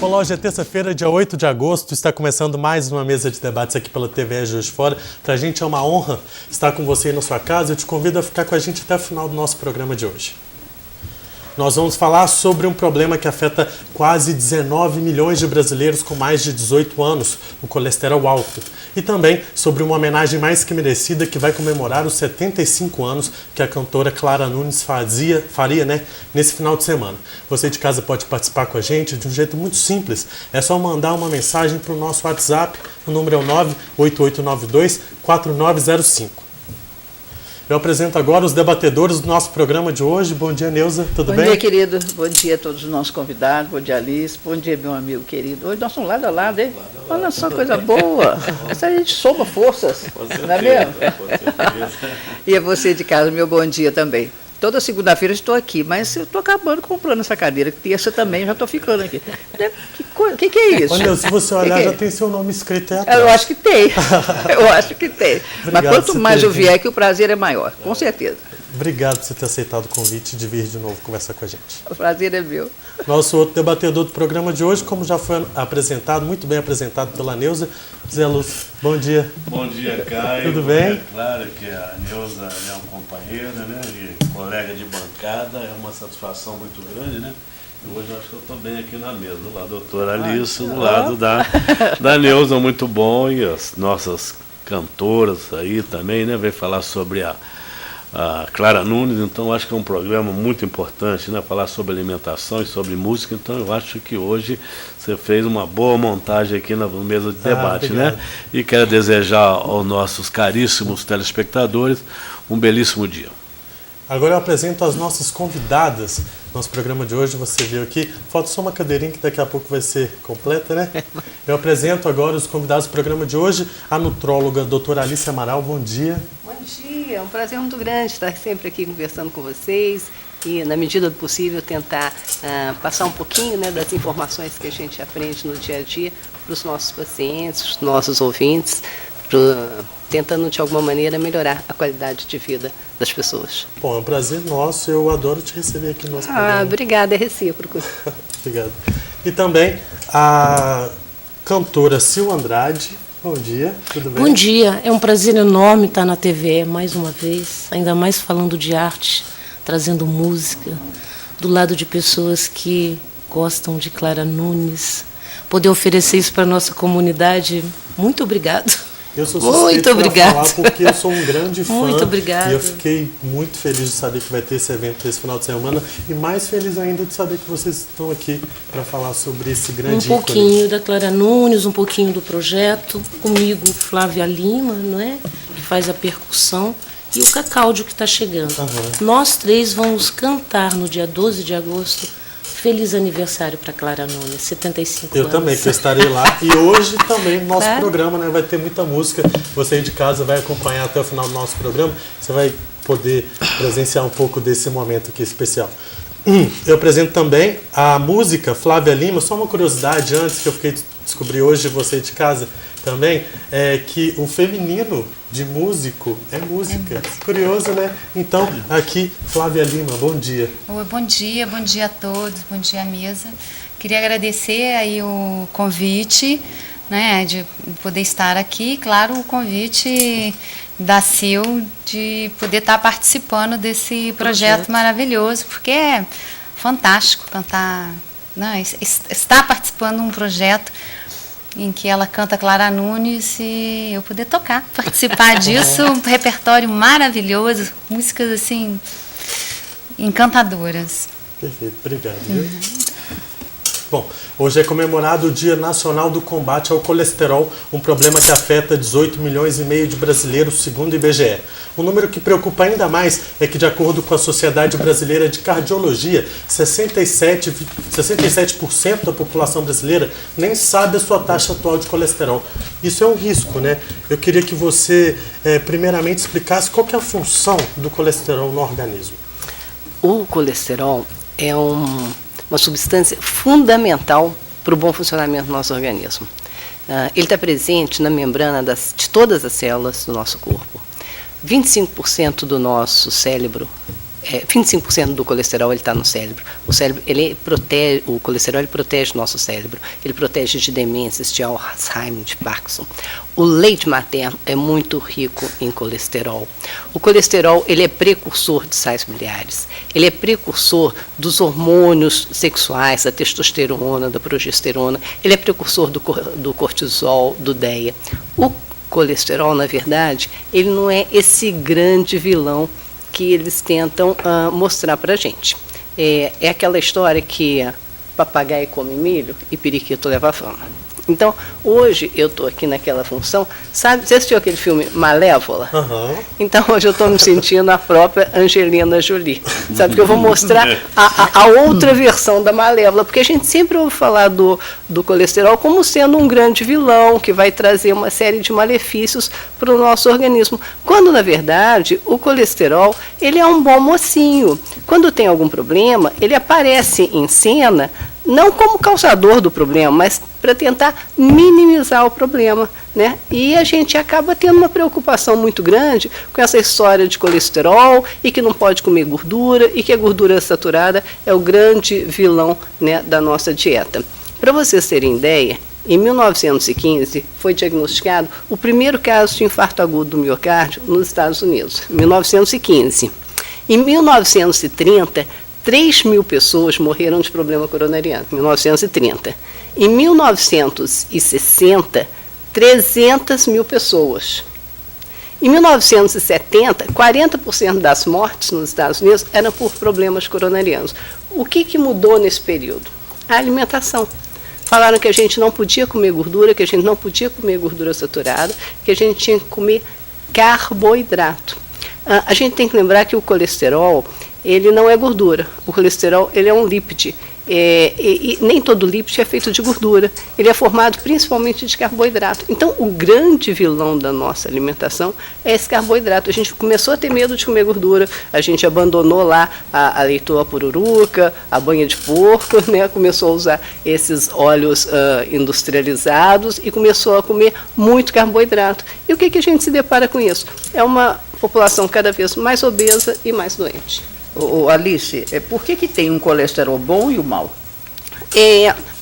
Olá, hoje é terça-feira, dia 8 de agosto, está começando mais uma mesa de debates aqui pela TV Juiz de Fora. Para a gente é uma honra estar com você aí na sua casa. Eu te convido a ficar com a gente até o final do nosso programa de hoje. Nós vamos falar sobre um problema que afeta quase 19 milhões de brasileiros com mais de 18 anos, o colesterol alto. E também sobre uma homenagem mais que merecida que vai comemorar os 75 anos que a cantora Clara Nunes faria, nesse final de semana. Você de casa pode participar com a gente de um jeito muito simples. É só mandar uma mensagem para o nosso WhatsApp. O número é o 98892-4905. Eu apresento agora os debatedores do nosso programa de hoje. Bom dia, Neuza, tudo bem? Bom dia, querido. Bom dia a todos os nossos convidados. Bom dia, Alice. Bom dia, meu amigo querido. Hoje nós somos lado a lado, hein? Olha só, coisa boa. Essa a gente soma forças, não é mesmo? E a você de casa, meu bom dia também. Toda segunda-feira estou aqui, mas eu estou acabando comprando essa cadeira. Terça também, já estou ficando aqui. Que é isso? Olha, se você olhar, já tem seu nome escrito aí atrás. Eu acho que tem. Eu acho que tem. Obrigado, mas quanto mais eu vier, que o prazer é maior, com certeza. Obrigado por você ter aceitado o convite de vir de novo conversar com a gente. O prazer é meu. Nosso outro debatedor do programa de hoje, como já foi apresentado, muito bem apresentado pela Neuza, Zé Lúcio. Bom dia. Bom dia, Caio. Tudo bem? É claro que a Neuza é uma companheira, né? E colega de bancada, é uma satisfação muito grande, né? E hoje eu acho que eu estou bem aqui na mesa, do lado da doutora Alice, do lado da Neuza, muito bom, e as nossas cantoras aí também, né? Vem falar sobre a Clara Nunes, então eu acho que é um programa muito importante, né? Falar sobre alimentação e sobre música, então eu acho que hoje você fez uma boa montagem aqui na mesa de debate, né? E quero desejar aos nossos caríssimos telespectadores um belíssimo dia. Agora eu apresento as nossas convidadas. Nosso programa de hoje, você viu aqui, falta só uma cadeirinha que daqui a pouco vai ser completa, né? Eu apresento agora os convidados do programa de hoje, a nutróloga doutora Alice Amaral, bom dia. Bom dia, é um prazer muito grande estar sempre aqui conversando com vocês e, na medida do possível, tentar passar um pouquinho, né, das informações que a gente aprende no dia a dia para os nossos pacientes, os nossos ouvintes, tentando, de alguma maneira, melhorar a qualidade de vida das pessoas. Bom, é um prazer nosso, eu adoro te receber aqui no nosso programa. Obrigada, é recíproco. Obrigado. E também a cantora Sil Andrade. Bom dia, tudo bem? Bom dia, é um prazer enorme estar na TV mais uma vez, ainda mais falando de arte, trazendo música, do lado de pessoas que gostam de Clara Nunes, poder oferecer isso para a nossa comunidade. Muito obrigado. Eu sou suspeito para falar porque eu sou um grande fã. Muito obrigada. E eu fiquei muito feliz de saber que vai ter esse evento esse final de semana e mais feliz ainda de saber que vocês estão aqui para falar sobre esse grande ícone. Um pouquinho da Clara Nunes, um pouquinho do projeto, comigo Flávia Lima, não é? Que faz a percussão, e o Cacáudio que está chegando. Nós três vamos cantar no dia 12 de agosto. Feliz aniversário para Clara Nunes, 75 anos. Eu também, que eu estarei lá. E hoje também no nosso programa, né, vai ter muita música. Você aí de casa vai acompanhar até o final do nosso programa. Você vai poder presenciar um pouco desse momento aqui especial. Eu apresento também a música Flávia Lima. Só uma curiosidade antes que eu descobri hoje, você de casa também, é que o feminino de músico é música. Curioso, né? Então, aqui, Flávia Lima, bom dia. Oi, bom dia a todos, bom dia à mesa. Queria agradecer aí o convite, né, de poder estar aqui, claro, o convite da Sil de poder estar participando desse projeto maravilhoso, porque é fantástico cantar, né, estar participando de um projeto em que ela canta Clara Nunes e eu poder tocar, participar disso, um repertório maravilhoso, músicas assim encantadoras. Perfeito, obrigado. Bom, hoje é comemorado o Dia Nacional do Combate ao Colesterol, um problema que afeta 18 milhões e meio de brasileiros, segundo o IBGE. O número que preocupa ainda mais é que, de acordo com a Sociedade Brasileira de Cardiologia, 67% da população brasileira nem sabe a sua taxa atual de colesterol. Isso é um risco, né? Eu queria que você, primeiramente, explicasse qual que é a função do colesterol no organismo. O colesterol é uma substância fundamental para o bom funcionamento do nosso organismo. Ele está presente na membrana de todas as células do nosso corpo. 25% do nosso cérebro 25% do colesterol está no cérebro. O cérebro, o colesterol ele protege o nosso cérebro, ele protege de demências, de Alzheimer, de Parkinson. O leite materno é muito rico em colesterol. O colesterol ele é precursor de sais biliares, ele é precursor dos hormônios sexuais, da testosterona, da progesterona, ele é precursor do cortisol, do DEA. O colesterol, na verdade, ele não é esse grande vilão que eles tentam mostrar para a gente. É aquela história que papagaio come milho e periquito leva fama. Então, hoje eu estou aqui naquela função, sabe, você assistiu aquele filme Malévola? Uhum. Então, hoje eu estou me sentindo a própria Angelina Jolie, sabe, que eu vou mostrar a outra versão da Malévola, porque a gente sempre ouve falar do colesterol como sendo um grande vilão, que vai trazer uma série de malefícios para o nosso organismo, quando, na verdade, o colesterol, ele é um bom mocinho. Quando tem algum problema, ele aparece em cena, não como causador do problema, mas para tentar minimizar o problema, né? E a gente acaba tendo uma preocupação muito grande com essa história de colesterol e que não pode comer gordura e que a gordura saturada é o grande vilão, né, da nossa dieta. Para vocês terem ideia, em 1915 foi diagnosticado o primeiro caso de infarto agudo do miocárdio nos Estados Unidos, 1915. Em 1930, 3.000 pessoas morreram de problema coronariano, em 1930. Em 1960, 300.000 pessoas. Em 1970, 40% das mortes nos Estados Unidos eram por problemas coronarianos. O que mudou nesse período? A alimentação. Falaram que a gente não podia comer gordura, que a gente não podia comer gordura saturada, que a gente tinha que comer carboidrato. A gente tem que lembrar que o colesterol, ele não é gordura. O colesterol, ele é um lípide. E nem todo lípide é feito de gordura. Ele é formado principalmente de carboidrato. Então, o grande vilão da nossa alimentação é esse carboidrato. A gente começou a ter medo de comer gordura, a gente abandonou lá a leitoa pururuca, a banha de porco, né? Começou a usar esses óleos industrializados e começou a comer muito carboidrato. E o que a gente se depara com isso? É uma população cada vez mais obesa e mais doente. Alice, por que tem um colesterol bom e o mau?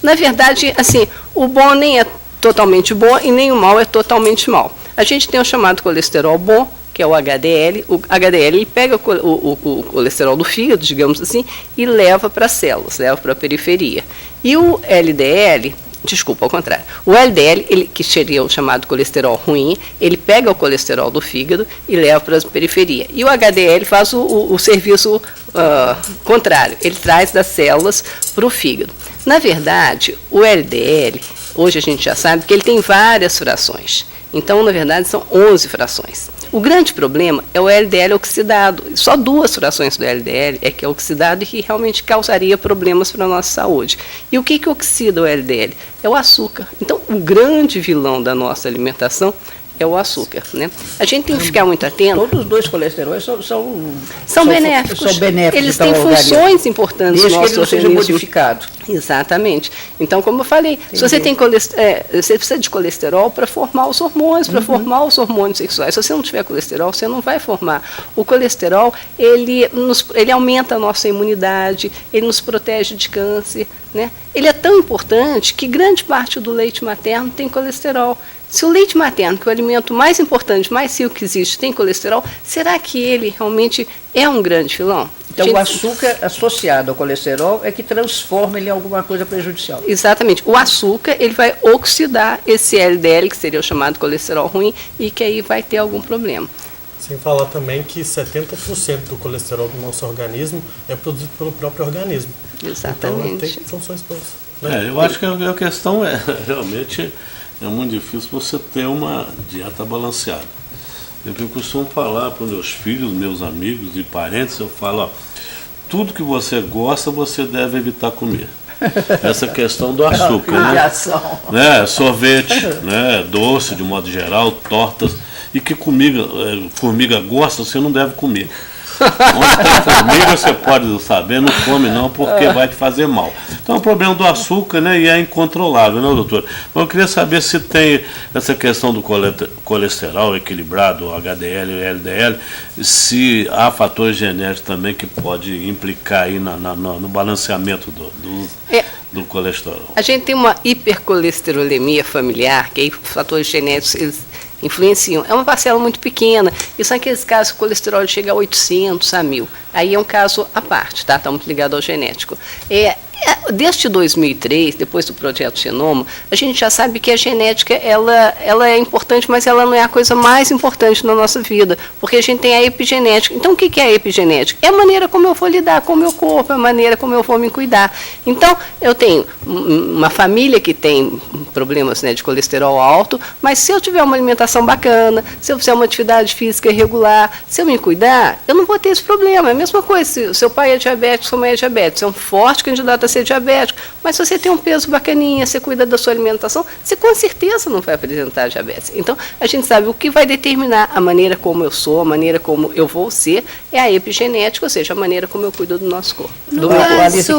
Na verdade, assim, o bom nem é totalmente bom e nem o mau é totalmente mau. A gente tem o chamado colesterol bom, que é o HDL. O HDL ele pega o colesterol do fígado, digamos assim, e leva para as células, leva para a periferia. E o LDL, desculpa, ao contrário. O LDL, que seria o chamado colesterol ruim, ele pega o colesterol do fígado e leva para a periferia. E o HDL faz o serviço contrário, ele traz das células para o fígado. Na verdade, o LDL, hoje a gente já sabe que ele tem várias frações. Então, na verdade, são 11 frações. O grande problema é o LDL oxidado. Só 2 frações do LDL é que é oxidado e que realmente causaria problemas para a nossa saúde. E o que oxida o LDL? É o açúcar. Então, o grande vilão da nossa alimentação é o açúcar, né? A gente tem que ficar muito atento. Todos os 2 colesteróis são benéficos. São benéficos. Eles têm funções importantes no nosso organismo. Desde que ele não seja modificado. Exatamente. Então, como eu falei, se você tem você precisa de colesterol para formar os hormônios, para formar os hormônios sexuais. Se você não tiver colesterol, você não vai formar. O colesterol, ele aumenta a nossa imunidade, ele nos protege de câncer, né? Ele é tão importante que grande parte do leite materno tem colesterol. Se o leite materno, que é o alimento mais importante, mais rico que existe, tem colesterol, será que ele realmente é um grande vilão? Então, o açúcar associado ao colesterol é que transforma ele em alguma coisa prejudicial. Exatamente. O açúcar, ele vai oxidar esse LDL, que seria o chamado colesterol ruim, e que aí vai ter algum problema. Sem falar também que 70% do colesterol do nosso organismo é produzido pelo próprio organismo. Exatamente. Então, tem funções boas, né? Eu acho que a questão realmente é muito difícil você ter uma dieta balanceada. Eu costumo falar para os meus filhos, meus amigos e parentes, eu falo, ó, tudo que você gosta, você deve evitar comer. Essa questão do açúcar, né? Sorvete, né? Doce de modo geral, tortas, e que formiga gosta, você não deve comer. Onde tem formiga, você pode saber, não come não, porque vai te fazer mal. Então, o problema do açúcar, né, e é incontrolável, né, doutor? Mas eu queria saber se tem essa questão do colesterol equilibrado, o HDL e o LDL, se há fatores genéticos também que pode implicar aí no balanceamento do colesterol. A gente tem uma hipercolesterolemia familiar, que aí fatores genéticos eles influenciam. É uma parcela muito pequena, e são aqueles casos que o colesterol chega a 800, a 1000. Aí é um caso à parte, tá? Está muito ligado ao genético. Desde 2003, depois do projeto Genoma, a gente já sabe que a genética ela é importante, mas ela não é a coisa mais importante na nossa vida, porque a gente tem a epigenética. Então, o que é a epigenética? É a maneira como eu vou lidar com o meu corpo, é a maneira como eu vou me cuidar. Então, eu tenho uma família que tem problemas, né, de colesterol alto, mas se eu tiver uma alimentação bacana, se eu fizer uma atividade física regular, se eu me cuidar, eu não vou ter esse problema. É a mesma coisa, se o seu pai é diabético, sua mãe é diabética, você é um forte candidato a ser diabético, mas se você tem um peso bacaninha, você cuida da sua alimentação, você com certeza não vai apresentar diabetes. Então, a gente sabe o que vai determinar a maneira como eu sou, a maneira como eu vou ser, é a epigenética, ou seja, a maneira como eu cuido do nosso corpo. Alice,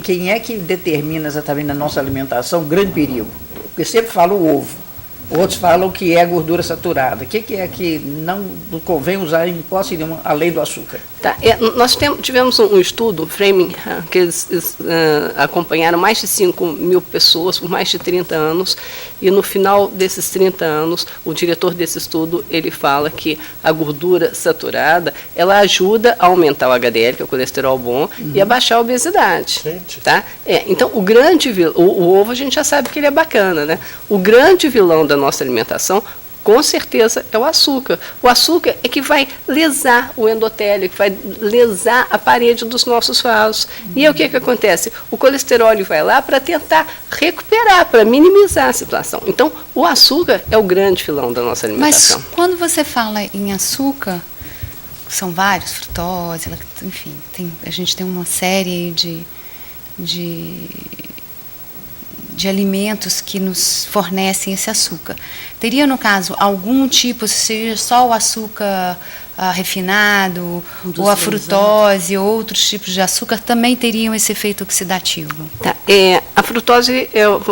quem é que determina exatamente na nossa alimentação o grande perigo? Porque sempre fala o ovo. Outros falam que é gordura saturada. O que é que não convém usar em hipótese nenhuma, além do açúcar? Tá, nós tivemos um estudo, Framing, que eles acompanharam mais de 5.000 pessoas por mais de 30 anos, e no final desses 30 anos, o diretor desse estudo, ele fala que a gordura saturada, ela ajuda a aumentar o HDL, que é o colesterol bom, e a baixar a obesidade. Tá? Então, o ovo a gente já sabe que ele é bacana, né? O grande vilão da nossa alimentação, com certeza, é o açúcar. O açúcar é que vai lesar o endotélio, que vai lesar a parede dos nossos vasos. E aí o que acontece? O colesterol vai lá para tentar recuperar, para minimizar a situação. Então, o açúcar é o grande vilão da nossa alimentação. Mas quando você fala em açúcar, são vários, frutose, enfim, a gente tem uma série de alimentos que nos fornecem esse açúcar. Teria, no caso, algum tipo, seja só o açúcar refinado, ou a frutose, ou outros tipos de açúcar, também teriam esse efeito oxidativo? Tá, a frutose,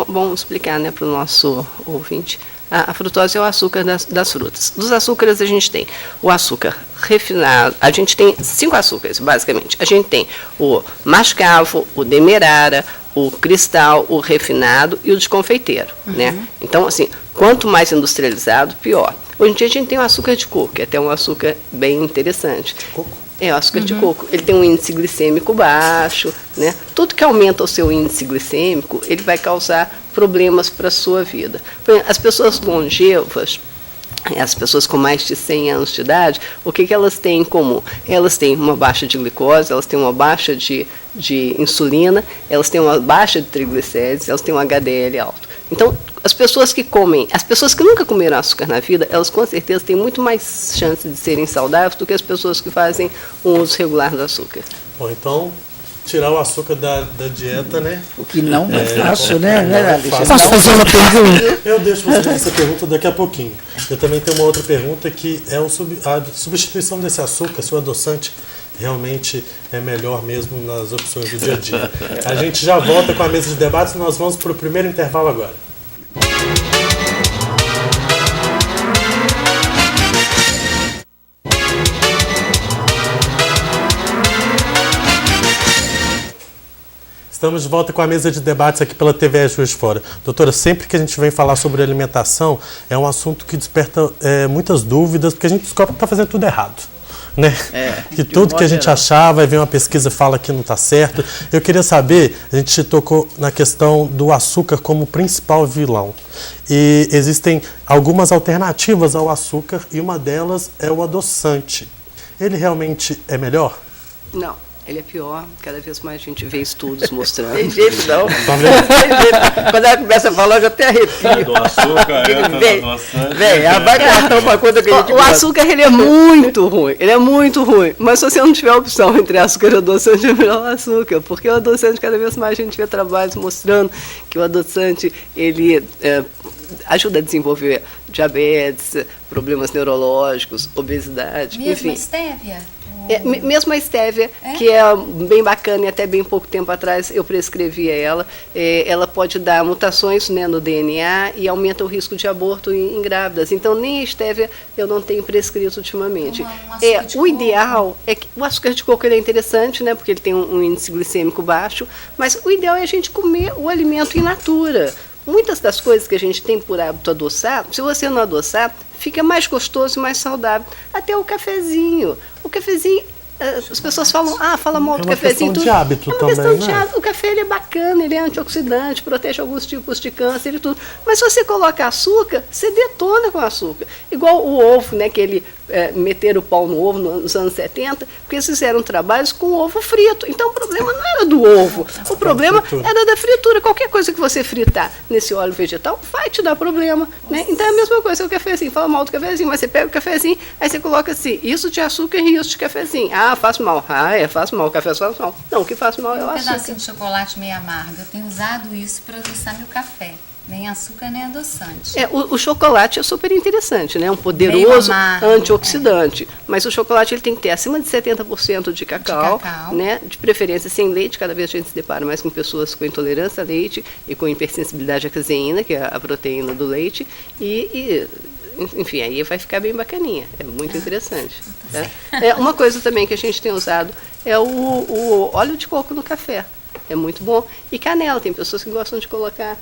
vamos explicar, né, para o nosso ouvinte. A frutose é o açúcar das frutas. Dos açúcares a gente tem o açúcar refinado, a gente tem 5 açúcares, basicamente. A gente tem o mascavo, o demerara, o cristal, o refinado e o de confeiteiro, né? Então, assim, quanto mais industrializado, pior. Hoje em dia a gente tem o açúcar de coco, que é até um açúcar bem interessante. Coco? É, o açúcar de coco. Ele tem um índice glicêmico baixo, né? Tudo que aumenta o seu índice glicêmico, ele vai causar problemas para a sua vida. As pessoas longevas, as pessoas com mais de 100 anos de idade, o que elas têm em comum? Elas têm uma baixa de glicose, elas têm uma baixa de insulina, elas têm uma baixa de triglicérides, elas têm um HDL alto. Então, as pessoas que nunca comeram açúcar na vida, elas com certeza têm muito mais chance de serem saudáveis do que as pessoas que fazem um uso regular do açúcar. Bom, então, tirar o açúcar da dieta, né? O que não é fácil, né? Posso fazer uma pergunta? Eu deixo você fazer essa pergunta daqui a pouquinho. Eu também tenho uma outra pergunta que é a substituição desse açúcar, se o adoçante realmente é melhor mesmo nas opções do dia a dia. A gente já volta com a mesa de debates, nós vamos para o primeiro intervalo agora. Estamos de volta com a mesa de debates aqui pela TV Juiz de Fora. Doutora, sempre que a gente vem falar sobre alimentação, é um assunto que desperta muitas dúvidas, porque a gente descobre que está fazendo tudo errado. Né? Que tudo que a gente achava, aí vem uma pesquisa e fala que não está certo. Eu queria saber, a gente tocou na questão do açúcar como principal vilão. E existem algumas alternativas ao açúcar e uma delas é o adoçante. Ele realmente é melhor? Não. Ele é pior, cada vez mais a gente vê estudos mostrando. Tem jeito não. Quando ela começa a falar, eu já até arrepio. Do açúcar, adoçante. Vem, ela vai cortar uma coisa que a gente O açúcar, ele é muito ruim, Mas se você não tiver opção entre açúcar e adoçante, é melhor o açúcar. Porque o adoçante, cada vez mais a gente vê trabalhos mostrando que o adoçante, ele ajuda a desenvolver diabetes, problemas neurológicos, obesidade, Mesmo enfim. a estévia? Mesmo a estévia, que é bem bacana e até bem pouco tempo atrás eu prescrevia ela, ela pode dar mutações, né, no DNA e aumenta o risco de aborto em grávidas. Então, nem a estévia eu não tenho prescrito ultimamente. O ideal é que o açúcar de coco ele é interessante, né, porque ele tem um índice glicêmico baixo, mas o ideal é a gente comer o alimento in natura. Muitas das coisas que a gente tem por hábito adoçar, se você não adoçar, fica mais gostoso e mais saudável. Até o cafezinho. O cafezinho, as pessoas falam, fala mal do cafezinho. É uma questão de hábito também, questão né? de hábito. O café ele é bacana, ele é antioxidante, protege alguns tipos de câncer e tudo. Mas se você coloca açúcar, você detona com açúcar. Igual o ovo, né, que ele meteram o pau no ovo nos anos 70, porque eles fizeram trabalhos com ovo frito. Então o problema não era do ovo, o problema era da fritura. Qualquer coisa que você fritar nesse óleo vegetal vai te dar problema, né? Então é a mesma coisa, o cafezinho, fala mal do cafezinho, mas você pega o cafezinho, aí você coloca assim, isso de açúcar e isso de cafezinho. Faz mal. Faz mal, o café faz mal. Não, o que faz mal é o açúcar. Um pedacinho de chocolate meio amargo. Eu tenho usado isso para adoçar meu café. Nem açúcar, nem adoçante. O chocolate é super interessante, né? Um poderoso antioxidante. Mas o chocolate ele tem que ter acima de 70% de cacau, né? De preferência sem leite. Cada vez a gente se depara mais com pessoas com intolerância a leite e com hipersensibilidade à caseína, que é a proteína do leite. Enfim, aí vai ficar bem bacaninha. É muito interessante. Tá? Uma coisa também que a gente tem usado é o óleo de coco no café. É muito bom. E canela. Tem pessoas que gostam de colocar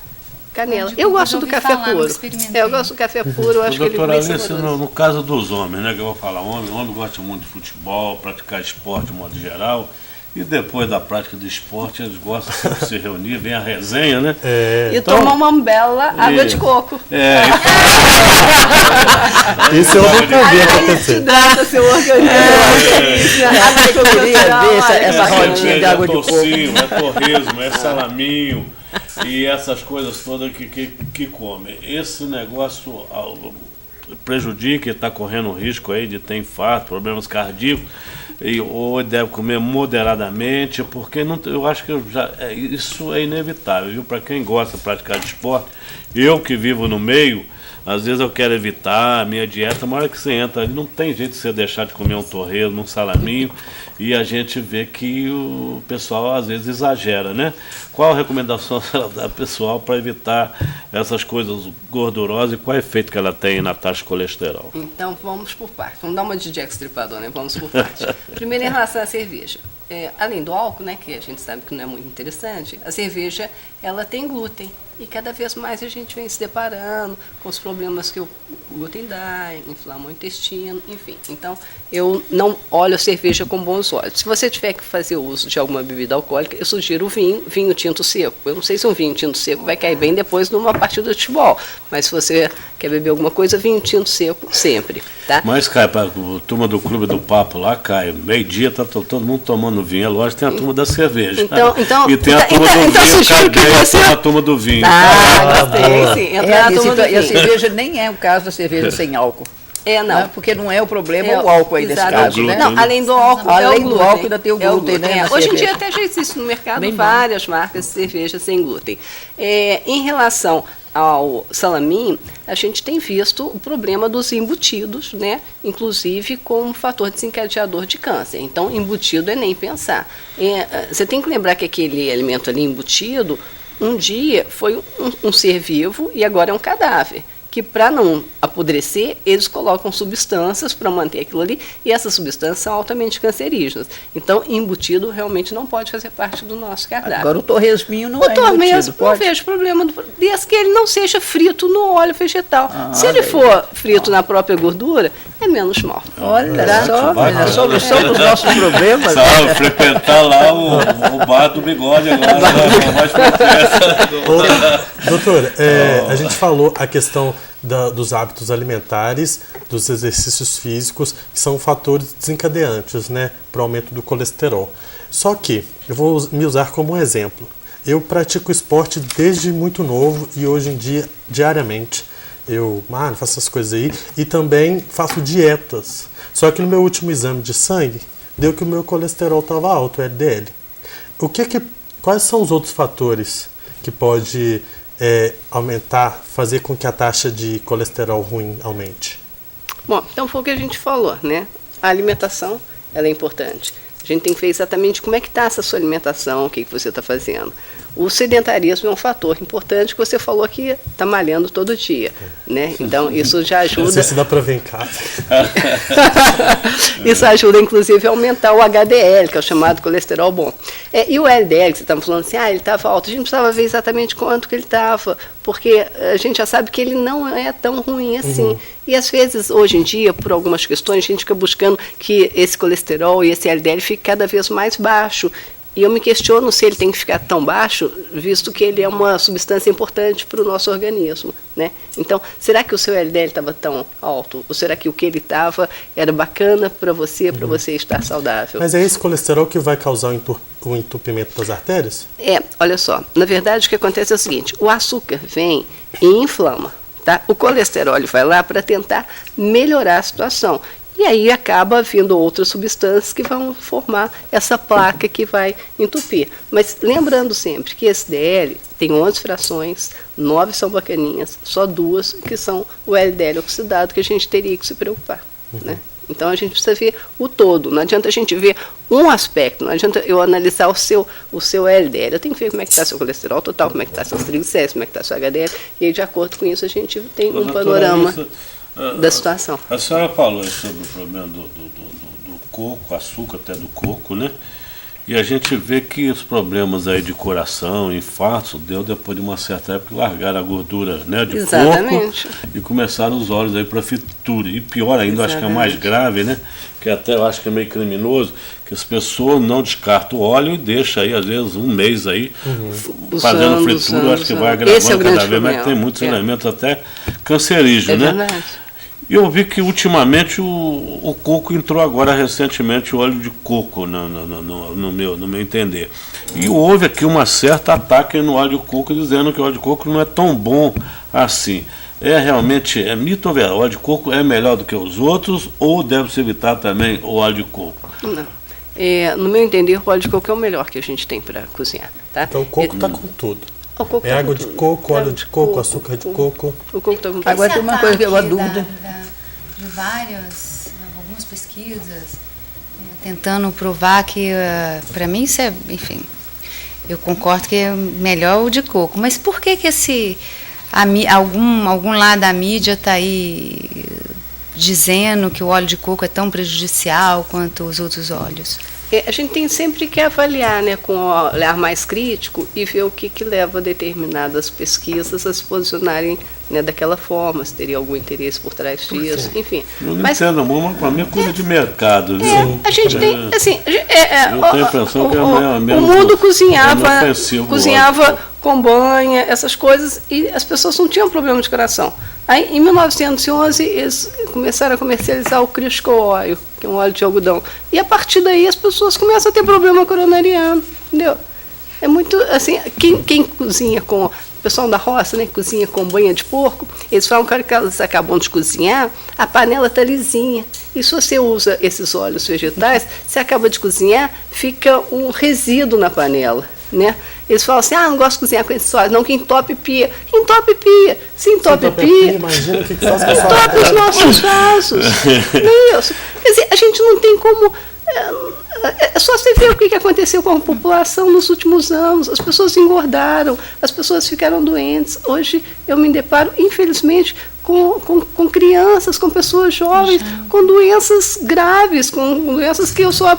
canela. Eu gosto do café puro. Eu gosto do café puro, eu acho que ele é bem saboroso. No caso dos homens, né, que eu vou falar, o homem gosta muito de futebol, praticar esporte de modo geral, e depois da prática do esporte, eles gostam de se reunir, vem a resenha, né? E tomar uma bela água de coco. Isso eu nunca vi acontecer. Hidrata seu organismo. Eu queria ver essa rodinha de água de coco. É torresmo, é salaminho. E essas coisas todas que comem. Esse negócio prejudica e está correndo risco aí de ter infarto, problemas cardíacos, ou deve comer moderadamente, porque eu acho que isso é inevitável, viu? Para quem gosta de praticar esporte, eu que vivo no meio, às vezes eu quero evitar a minha dieta, mas na hora que você entra ali, não tem jeito de você deixar de comer um torresmo, um salaminho, e a gente vê que o pessoal às vezes exagera, né? Qual a recomendação ela dá pessoal para evitar essas coisas gordurosas e qual é o efeito que ela tem na taxa de colesterol? Então vamos por parte, vamos dar uma de Jack Stripador, né? Vamos por parte. Primeiro em relação à cerveja. Além do álcool, né, que a gente sabe que não é muito interessante, a cerveja ela tem glúten. E cada vez mais a gente vem se deparando com os problemas que o glúten dá, inflama o intestino, enfim. Então, eu não olho a cerveja com bons olhos. Se você tiver que fazer uso de alguma bebida alcoólica, eu sugiro o vinho tinto seco. Eu não sei se um vinho tinto seco vai cair bem depois numa partida de futebol, mas se você quer beber alguma coisa, vinho tinto seco sempre, tá? Mas cai para a turma do Clube do Papo lá, cai, meio-dia tá todo mundo tomando vinho, é lógico, tem a turma da cerveja. E tem a turma do vinho, a turma do vinho. Sim. E a cerveja nem é o caso da cerveja sem álcool. Não. Porque não é o problema o álcool aí nesse caso, né? Não, além do álcool, ainda tem o glúten, né? Hoje em dia até já existe no mercado várias marcas de cerveja sem glúten. Em relação ao salaminho, a gente tem visto o problema dos embutidos, né? Inclusive como fator desencadeador de câncer. Então, embutido é nem pensar. Você tem que lembrar que aquele alimento ali embutido, um dia foi um ser vivo e agora é um cadáver. Que para não apodrecer, eles colocam substâncias para manter aquilo ali, e essas substâncias são altamente cancerígenas. Então, embutido realmente não pode fazer parte do nosso cardápio. Agora, o torresminho não é embutido, não vejo problema, desde que ele não seja frito no óleo vegetal. Se ele for frito na própria gordura, é menos mal. Olha só, a solução dos nossos problemas. Sabe, frequentar lá o bar do bigode agora. Doutora, a gente falou a questão dos hábitos alimentares, dos exercícios físicos, que são fatores desencadeantes, né, para o aumento do colesterol. Só que, eu vou me usar como um exemplo. Eu pratico esporte desde muito novo e hoje em dia, diariamente, eu faço essas coisas aí e também faço dietas. Só que no meu último exame de sangue, deu que o meu colesterol estava alto, o LDL. Quais são os outros fatores que pode aumentar, fazer com que a taxa de colesterol ruim aumente? Bom, então foi o que a gente falou, né? A alimentação ela é importante. A gente tem que ver exatamente como é que está essa sua alimentação, o que você está fazendo. O sedentarismo é um fator importante que você falou que está malhando todo dia, né? Então, isso já ajuda... Não sei se dá para ver em casa. Isso ajuda, inclusive, a aumentar o HDL, que é o chamado colesterol bom. E o LDL, que você estava falando assim, ele estava alto. A gente precisava ver exatamente quanto que ele estava, porque a gente já sabe que ele não é tão ruim assim. E, às vezes, hoje em dia, por algumas questões, a gente fica buscando que esse colesterol e esse LDL fique cada vez mais baixo. E eu me questiono se ele tem que ficar tão baixo, visto que ele é uma substância importante para o nosso organismo, né? Então, será que o seu LDL estava tão alto? Ou será que o que ele estava era bacana para você estar saudável? Mas é esse colesterol que vai causar o entupimento das artérias? Olha só, na verdade o que acontece é o seguinte, o açúcar vem e inflama, tá? O colesterol vai lá para tentar melhorar a situação. E aí acaba vindo outras substâncias que vão formar essa placa que vai entupir. Mas lembrando sempre que esse DL tem 11 frações, 9 são bacaninhas, só 2 que são o LDL oxidado que a gente teria que se preocupar, né? Então a gente precisa ver o todo, não adianta a gente ver um aspecto, não adianta eu analisar o seu LDL, eu tenho que ver como é que está seu colesterol total, como é que está seus triglicéridos, como é que está seu HDL, e aí de acordo com isso a gente tem um panorama da situação. A senhora falou sobre o problema do coco, açúcar até do coco, né? E a gente vê que os problemas aí de coração, infarto, deu depois de uma certa época largaram a gordura, né, de Exatamente. coco e começaram os óleos aí para fritura. E pior ainda, acho que é mais grave, né? Que até eu acho que é meio criminoso, que as pessoas não descartam o óleo e deixam aí, às vezes, um mês aí fazendo fritura. Eu acho que vai agravando cada vez mais, tem muitos elementos até cancerígenos, né? Verdade. E eu vi que ultimamente o coco entrou agora recentemente, o óleo de coco, no meu entender. E houve aqui uma certa ataque no óleo de coco, dizendo que o óleo de coco não é tão bom assim. Realmente mito ou verdade? O óleo de coco é melhor do que os outros ou deve-se evitar também o óleo de coco? Não. No meu entender, o óleo de coco é o melhor que a gente tem para cozinhar. Tá? Então o coco está com tudo. O coco água de coco, óleo de coco, açúcar de coco. O coco está com tudo. Agora tem uma coisa que é uma dúvida. De algumas pesquisas, tentando provar que, para mim, isso é, enfim, eu concordo que é melhor o de coco. Mas por que algum lado da mídia está aí dizendo que o óleo de coco é tão prejudicial quanto os outros óleos? A gente tem sempre que avaliar, né, com um olhar mais crítico e ver o que leva determinadas pesquisas a se posicionarem, né, daquela forma, se teria algum interesse por trás disso, enfim. Eu não entendo, mas para mim é coisa de mercado. Viu? A gente tem, assim, eu tenho a impressão que o mundo cozinhava com banha, essas coisas, e as pessoas não tinham problema de coração. Aí, em 1911, eles começaram a comercializar o Crisco Oil, que é um óleo de algodão. E a partir daí as pessoas começam a ter problema coronariano, entendeu? É muito, assim, quem cozinha com... O pessoal da roça, né, que cozinha com banha de porco, eles falam que a hora que elas acabam de cozinhar, a panela está lisinha. E se você usa esses óleos vegetais, você acaba de cozinhar, fica um resíduo na panela, né? Eles falam assim, não gosto de cozinhar com esses óleos, não, que entope pia. Entope pia. Se entope pia, imagina o que faz com entope os nossos vasos. Isso. Quer dizer, a gente não tem como... É só você ver o que aconteceu com a população nos últimos anos. As pessoas engordaram, as pessoas ficaram doentes. Hoje eu me deparo, infelizmente, com crianças, com pessoas jovens, com doenças graves, com doenças que eu só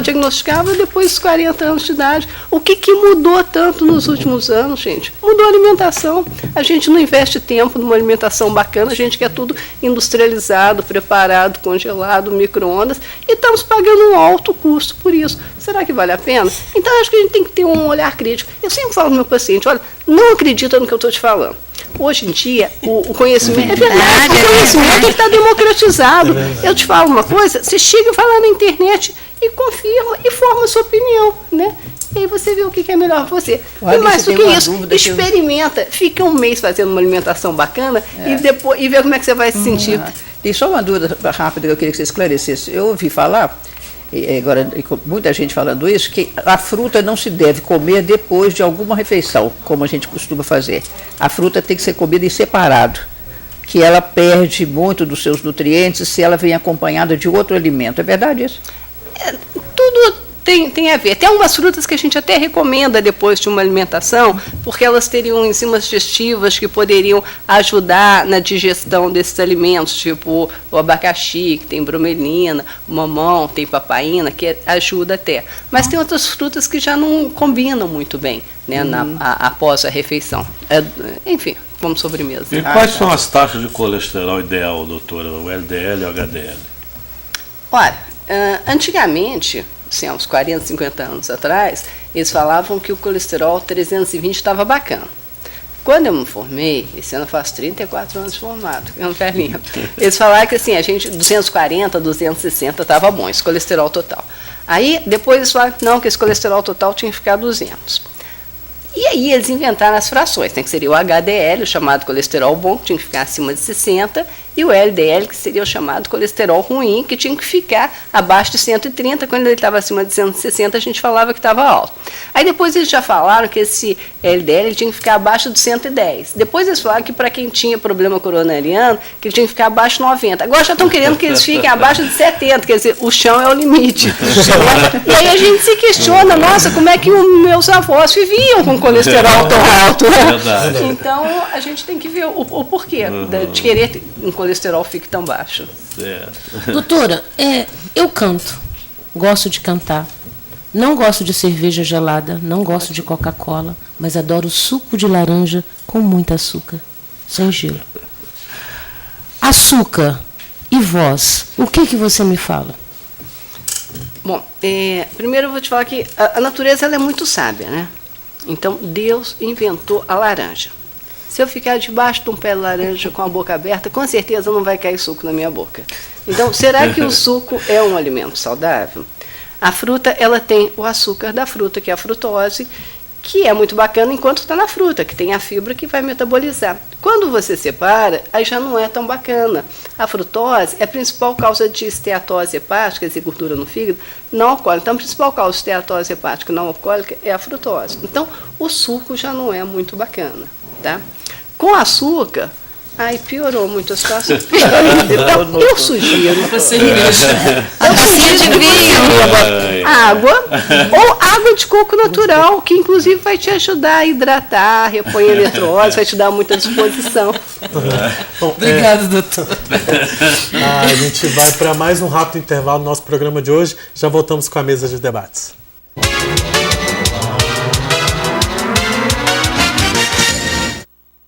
diagnosticava depois dos 40 anos de idade. O que mudou tanto nos últimos anos, gente? Mudou a alimentação. A gente não investe tempo numa alimentação bacana, a gente quer tudo industrializado, preparado, congelado, micro-ondas, e estamos pagando um alto custo por isso. Será que vale a pena? Então, acho que a gente tem que ter um olhar crítico. Eu sempre falo para o meu paciente, olha, não acredita no que eu estou te falando. Hoje em dia, o conhecimento... É verdade, o conhecimento está democratizado. Eu te falo uma coisa, você chega e vai lá na internet e confirma e forma a sua opinião, né? E aí você vê o que é melhor para você. E mais do que isso, experimenta, fica um mês fazendo uma alimentação bacana e vê como é que você vai se sentir. Tem só uma dúvida rápida que eu queria que você esclarecesse. Eu ouvi falar, agora muita gente falando isso, que a fruta não se deve comer depois de alguma refeição, como a gente costuma fazer. A fruta tem que ser comida em separado. que ela perde muito dos seus nutrientes se ela vem acompanhada de outro alimento. É verdade isso? Tudo tem a ver. Tem algumas frutas que a gente até recomenda depois de uma alimentação, porque elas teriam enzimas digestivas que poderiam ajudar na digestão desses alimentos, tipo o abacaxi, que tem bromelina, o mamão, tem papaína, que ajuda até. Mas tem outras frutas que já não combinam muito bem, né, após a refeição. Enfim, como sobremesa. E quais são as taxas de colesterol ideal, doutora? O LDL e o HDL? Ora, antigamente, assim, há uns 40, 50 anos atrás, eles falavam que o colesterol 320 estava bacana. Quando eu me formei, esse ano faz 34 anos de formado, é um velhinho, eles falaram que assim, a gente 240, 260 estava bom, esse colesterol total. Aí, depois eles falaram que não, que esse colesterol total tinha que ficar 200. E aí eles inventaram as frações, né, que seria o HDL, o chamado colesterol bom, que tinha que ficar acima de 60, e o LDL, que seria o chamado colesterol ruim, que tinha que ficar abaixo de 130. Quando ele estava acima de 160, a gente falava que estava alto. Aí depois eles já falaram que esse LDL tinha que ficar abaixo de 110. Depois eles falaram que para quem tinha problema coronariano, que ele tinha que ficar abaixo de 90. Agora já estão querendo que eles fiquem abaixo de 70, quer dizer, o chão é o limite. E aí a gente se questiona, nossa, como é que os meus avós viviam com colesterol tão alto? Verdade. Então a gente tem que ver o porquê de querer um colesterol fique tão baixo. Certo. Doutora, eu canto, gosto de cantar, não gosto de cerveja gelada, não gosto de Coca-Cola, mas adoro suco de laranja com muito açúcar, sem gelo. Açúcar e voz, o que você me fala? Bom, primeiro eu vou te falar que a natureza ela é muito sábia, né? Então Deus inventou a laranja. Se eu ficar debaixo de um pé de laranja com a boca aberta, com certeza não vai cair suco na minha boca. Então, será que o suco é um alimento saudável? A fruta, ela tem o açúcar da fruta, que é a frutose, que é muito bacana enquanto está na fruta, que tem a fibra que vai metabolizar. Quando você separa, aí já não é tão bacana. A frutose é a principal causa de esteatose hepática, quer dizer, gordura no fígado, não alcoólica. Então, a principal causa de esteatose hepática não alcoólica é a frutose. Então, o suco já não é muito bacana, tá? Com açúcar, aí piorou muito a situação. Então, eu sugiro água ou água de coco natural, que inclusive vai te ajudar a hidratar, repõe a eletrose, vai te dar muita disposição. Bom, Obrigado, doutor. a gente vai para mais um rápido intervalo no nosso programa de hoje. Já voltamos com a mesa de debates.